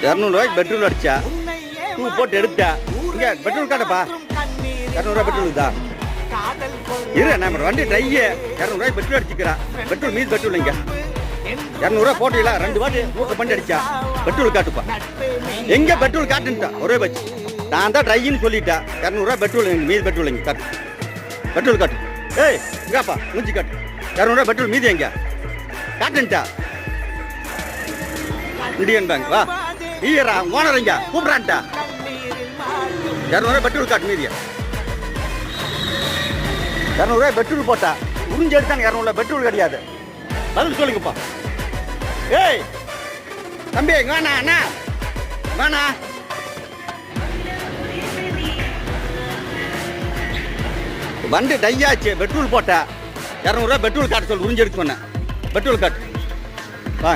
200 petrol அடிச்சா two போட்டு எடுத்தா இங்க பெட்ரோல் காட்டப்பா 200 பெட்ரோல் தான் இரு நம்ம வண்டி ட்ரையே 200 பெட்ரோல் அடிச்சுக்கிறா பெட்ரோல் மீது பெட்ரோல் இங்க 200 போட்டீங்களா 2 வாட்டி மூக்க பண்ணி அடிச்சா பெட்ரோல் காட்டுப்பா எங்க பெட்ரோல் காட்டுன்ட்டா ஒரே பட்சி நான் தான் ட்ரைன்னு சொல்லிட்டா 200 பெட்ரோல் மீது பெட்ரோல் இங்க காட்டு பெட்ரோல் காட்டு ஏய் இங்கப்பா மூஞ்சி காட்டு 200 பெட்ரோல் மீதி எங்க காட்டுன்ட்டா இந்தியன் பேங்க் வா ஈரா ஓனர் இங்க கூப்பிடான்ட்டா 200 பெட்ரோல் காட்டு மீதியா 200 பெட்ரோல் போட்டா உறிஞ்சு எடுத்தாங்க 200 பெட்ரோல் கிடையாது பதில் சொல்லுங்கப்பா ஏய் தம்பி வேணா அண்ணா வேணா வண்டி டையாச்சு பெட்ரோல் போட்டா 200 பெட்ரோல் காட்ட சொல்லு உறிஞ்சு எடுத்து சொன்னேன் பெட்ரோல் காட்டு வா